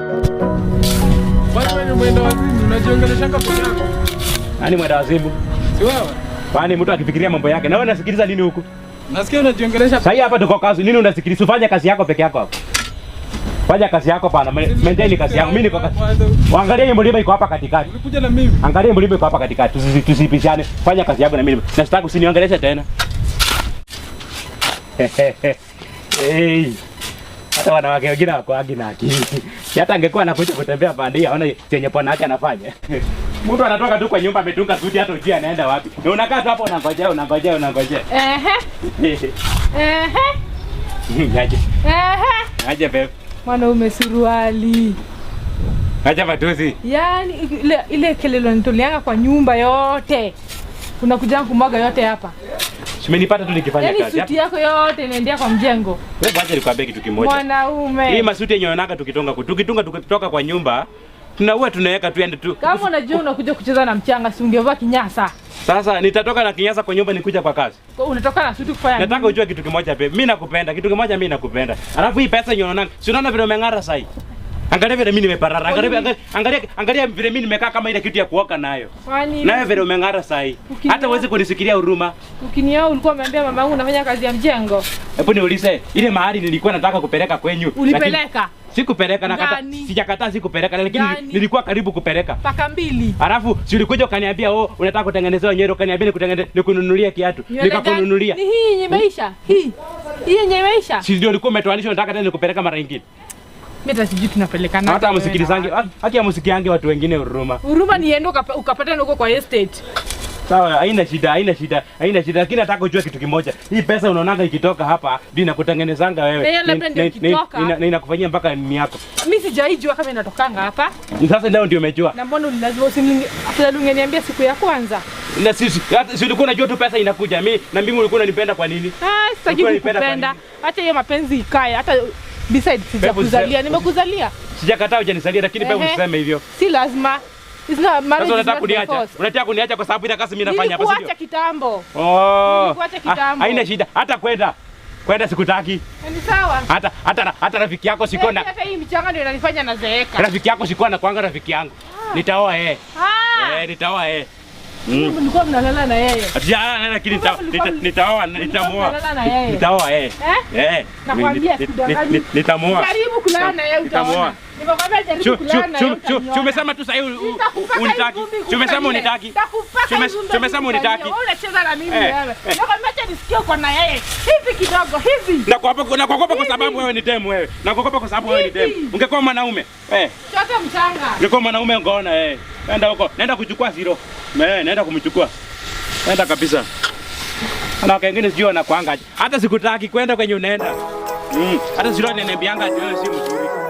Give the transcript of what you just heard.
Wewe ni mwenda wazimu, unajiongelesha peke yako. Nani mwenda wazimu? Si wewe? Kwani mtu akifikiria mambo yake. Na wewe unasikiliza nini huku? Nasikia unajiongelesha. Sasa hapa tuko kazi. Nini unasikiliza? Ufanye kazi yako peke yako hapo. Fanya kazi yako pana. Maintain kazi yako. Mimi niko kazi. Waangalie mlima iko hapa katikati. Ulikuja na mimi. Angalia mlima iko hapa katikati. Tusipishane. Fanya kazi yako na mimi. Na sitaki usiniongeleshe tena. Hey. Hata wanawake wengine wako agi na akili. Hata angekuwa anakuja kutembea bandia aone chenye pona yake anafanya. Mtu anatoka tu kwa nyumba ametunga suti hata ujia anaenda wapi. Na unakaa tu hapo unangojea. Ngaje. Ngaje bebe. Mwanaume suruali. Acha matusi. Yaani ile kelele nitolianga kwa nyumba yote. Unakuja kumwaga yote hapa. Simenipata tu nikifanya kazi. Yaani suti yako yote inaendea kwa mjengo. Wewe acha nikwambie kitu kimoja. Mwanaume. Hii masuti yenyewe yanaka tukitoka kwa nyumba, tunaweka tu ende tu. Kama unajua unakuja kucheza na mchanga, si ungevaa kinyasa. Sasa nitatoka na kinyasa kwa nyumba nikuja kwa kazi. Unatoka na suti kufanya nini? Nataka ujue kitu kimoja babe. Mimi nakupenda. Kitu kimoja mimi nakupenda. Alafu hii pesa yenyewe unaona, si unaona vile umeng'ara sasa hivi. Angalia vile mimi nimeparara. Angalia vile mimi nimekaa kama ile kitu ya kuoka nayo. Nayo vile umeng'ara sasa hivi. Hata uweze kunisikilia huruma. Ukiniao ulikuwa umeambia mama yangu unafanya kazi ya mjengo. Hebu niulize, ile mahali nilikuwa nataka kupeleka kwenyu. Ulipeleka? Sikupeleka na kata. Sijakataa sikupeleka lakini nilikuwa karibu kupeleka. Paka mbili. Alafu si ulikuja ukaniambia unataka kutengenezewa nywele, ukaniambia nikununulie kiatu. Nikakununulia. Ni hii yenye maisha. Hii yenye maisha. Si ndio ulikuwa umetoanisha unataka tena nikupeleka mara nyingine. Mimi hata sijui tunapelekana. Hata msikilizange, haki ya msikiange watu wengine huruma. Huruma ni yendo ukapata huko kwa estate. Sawa, haina shida. Lakini nataka ujue kitu kimoja. Hii pesa unaonanga ikitoka hapa, ndio inakutengenezanga wewe. Na inakufanyia mpaka nini yako. Mimi sijaijua kama inatokanga hapa. Sasa leo ndio umejua. Na mbona ungeniambia siku ya kwanza? Na sisi ulikuwa unajua tu pesa inakuja. Mimi ulikuwa unanipenda kwa nini? Sitaki kukupenda. Acha hiyo mapenzi ikae. Hata besides sijakuzalia, nimekuzalia. Sijakataa hujanisalia lakini pia usiseme hivyo. Si lazima. Sasa unataka kuniacha kwa sababu ile kazi mimi nafanya hapa sio? Nikuacha kitambo. Nikuacha kitambo. Haina shida. Hata kwenda sikutaki. Ni sawa. Hata rafiki yako siko na. Hata hii michanga ndio inanifanya nazeeka. Rafiki yako siko na kwanga rafiki yangu. Nitaoa yeye. Nitaoa yeye. Mlikuwa mnalala na yeye. Lakini nitaoa, nitamuoa. Nitaoa yeye. Nakwambia nitamuoa. Karibu kulala na yeye utaoa. Nimekwambia jaribu kulala na yeye. Umesema tu sasa unitaki. Umesema unitaki. Umesema unitaki. Wewe unacheza na mimi wewe. Nakwambia acha nisikie uko na yeye. Hivi kidogo hivi. Nakuogopa kwa sababu wewe ni demu wewe. Nakuogopa kwa sababu wewe ni demu. Ungekuwa mwanaume. Chota mchanga. Ungekuwa mwanaume ungeona Nenda huko. Nenda kuchukua zero. Naenda kumchukua. Nenda kabisa. Ana wengine sijui wanakuanga. Hata sikutaki kwenda kwenye unaenda. Hata zero ananiambianga wewe si mzuri.